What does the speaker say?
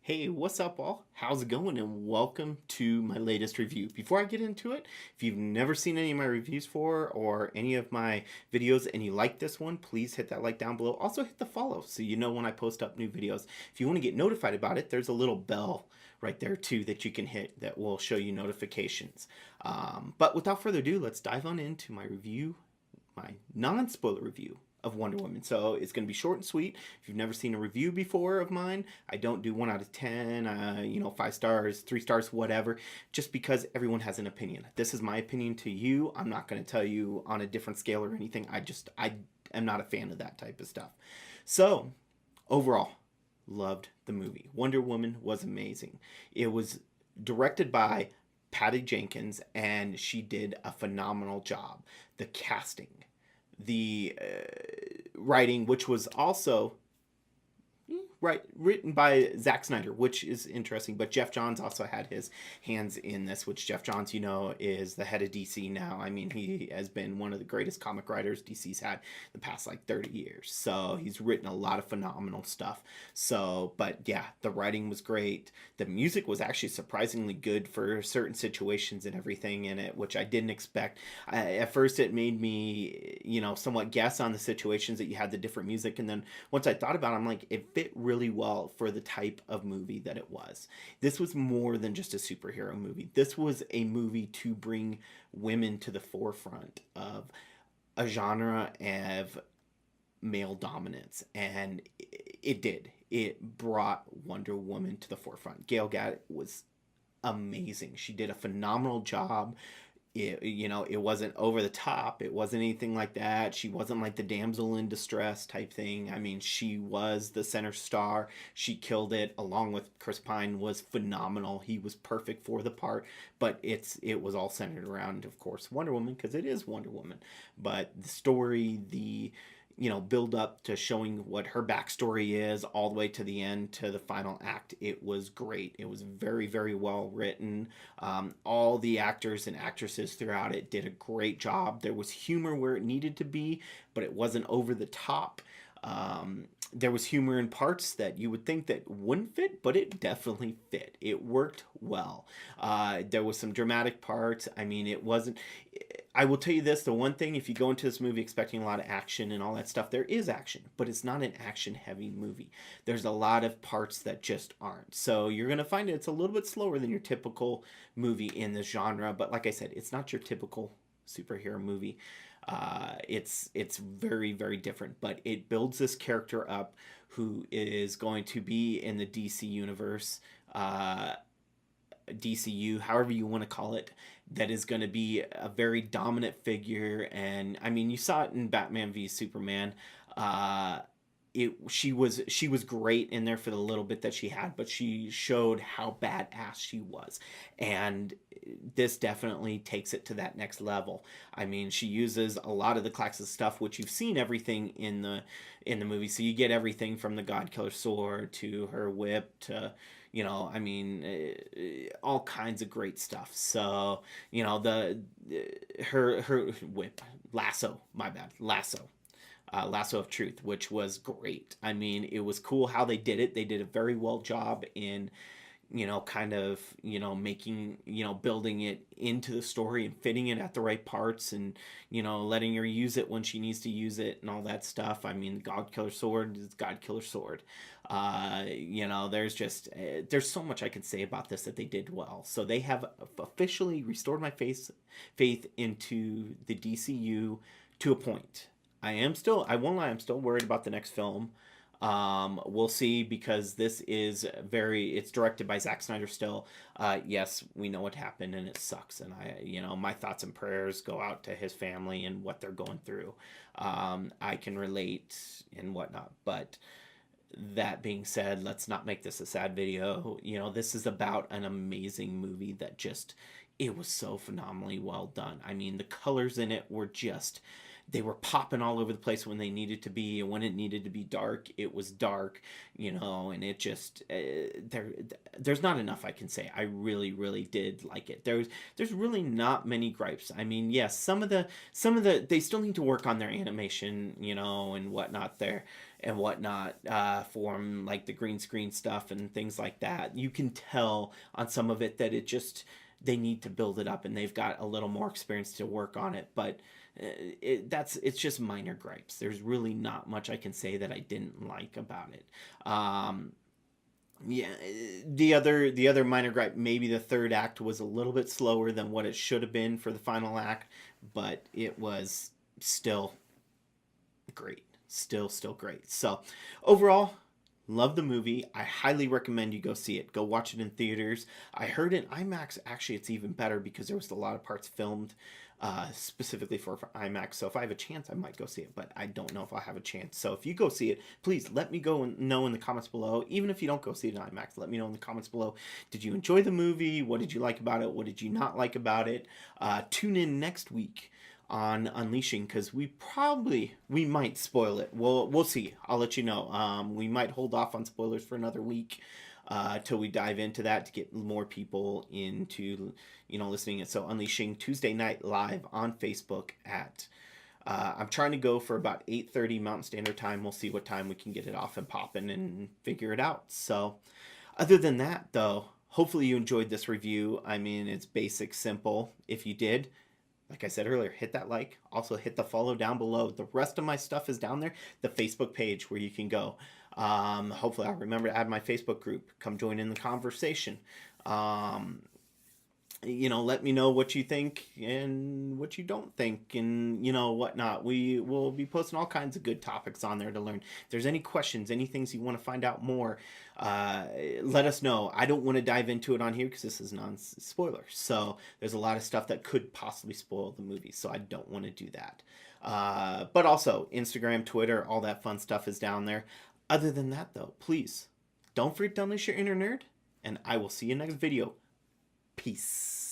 Hey, what's up, all? How's it going? And welcome to my latest review. Before I get into it, if you've never seen any of my reviews for or any of my videos and you like this one, please hit that like down below. Also, hit the follow so you know when I post up new videos. If you want to get notified about it, there's a little bell right there too that you can hit that will show you notifications. But without further ado, let's dive on into my review, my non-spoiler review of Wonder Woman. So it's going to be short and sweet. If you've never seen a review before of mine, I don't do 1 out of 10, 5 stars, 3 stars, whatever, just because everyone has an opinion. This is my opinion to you. I'm not going to tell you on a different scale or anything. I am not a fan of that type of stuff. So overall, loved the movie. Wonder Woman was amazing. It was directed by Patty Jenkins, and she did a phenomenal job. The casting, the writing, which was also written by Zack Snyder, which is interesting. But Jeff Johns also had his hands in this, which Jeff Johns, is the head of DC now. I mean, he has been one of the greatest comic writers DC's had the past like 30 years. So he's written a lot of phenomenal stuff. So, but yeah, the writing was great. The music was actually surprisingly good for certain situations and everything in it, which I didn't expect. At first, it made me, somewhat guess on the situations that you had the different music. And then once I thought about it, I'm like, it fit really well for the type of movie that it was. This was more than just a superhero movie. This was a movie to bring women to the forefront of a genre of male dominance, and it did. It brought Wonder Woman to the forefront. Gail Gadot was amazing. She did a phenomenal job. It wasn't over the top. It wasn't anything like that. She wasn't like the damsel in distress type thing. I mean, she was the center star. She killed it, along with Chris Pine was phenomenal. He was perfect for the part, but it was all centered around, of course, Wonder Woman, because it is Wonder Woman. But the story, the build up to showing what her backstory is all the way to the end, to the final act. It was great. It was very, very well written. All the actors and actresses throughout it did a great job. There was humor where it needed to be, but it wasn't over the top. There was humor in parts that you would think that wouldn't fit, but it definitely fit. It worked well. There was some dramatic parts. I mean, it wasn't. I will tell you this: the one thing, if you go into this movie expecting a lot of action and all that stuff, there is action, but it's not an action-heavy movie. There's a lot of parts that just aren't. So you're gonna find it's a little bit slower than your typical movie in this genre. But like I said, it's not your typical superhero movie. It's very, very different, but it builds this character up who is going to be in the DC universe, DCU, however you want to call it, that is going to be a very dominant figure. And I mean, you saw it in Batman v Superman. She was great in there for the little bit that she had, but she showed how badass she was, and this definitely takes it to that next level. I mean, she uses a lot of the classic stuff, which you've seen everything in the movie. So you get everything from the God Killer sword to her whip to all kinds of great stuff. So the her whip, lasso, my bad, lasso of truth, which was great. I mean, it was cool how they did it. They did a very well job in kind of making building it into the story and fitting it at the right parts, and letting her use it when she needs to use it and all that stuff. I mean, the God Killer sword is God Killer sword. There's so much I can say about this that they did well. So they have officially restored my faith into the DCU to a point. I won't lie, I'm still worried about the next film. We'll see, because this is it's directed by Zack Snyder still. Yes, we know what happened and it sucks. And my thoughts and prayers go out to his family and what they're going through. I can relate and whatnot, but that being said, let's not make this a sad video. This is about an amazing movie that it was so phenomenally well done. I mean, the colors in it were just they were popping all over the place when they needed to be, and when it needed to be dark, it was dark, and it just there's not enough I can say. I really, really did like it. There's really not many gripes. I mean, yes, some of the they still need to work on their animation, and whatnot there and whatnot, for like the green screen stuff and things like that. You can tell on some of it that it just they need to build it up, and they've got a little more experience to work on it. But it's just minor gripes. There's really not much I can say that I didn't like about it. Yeah, the other minor gripe, maybe the third act was a little bit slower than what it should have been for the final act, but it was still great. Still great. So, overall, love the movie. I highly recommend you go see it. Go watch it in theaters. I heard in IMAX, actually, it's even better because there was a lot of parts filmed specifically for IMAX. So if I have a chance, I might go see it, but I don't know if I'll have a chance. So if you go see it, please let me know in the comments below. Even if you don't go see it in IMAX, let me know in the comments below. Did you enjoy the movie? What did you like about it? What did you not like about it? Tune in next week on Unleashing, because we might spoil it. We'll see. I'll let you know. We might hold off on spoilers for another week till we dive into that to get more people into listening. So Unleashing, Tuesday night live on Facebook at I'm trying to go for about 8:30 Mountain Standard Time. We'll see what time we can get it off and popping and figure it out. So other than that, though, hopefully you enjoyed this review. I mean, it's basic, simple. If you did, like I said earlier, hit that like. Also hit the follow down below. The rest of my stuff is down there. The Facebook page where you can go. Hopefully I'll remember to add my Facebook group. Come join in the conversation. Let me know what you think and what you don't think, and whatnot. We will be posting all kinds of good topics on there to learn. If there's any questions, any things you want to find out more, let us know. I don't want to dive into it on here because this is non-spoiler. So there's a lot of stuff that could possibly spoil the movie, so I don't want to do that. But also Instagram, Twitter, all that fun stuff is down there. Other than that, though, please don't forget to unleash your inner nerd, and I will see you next video. Peace.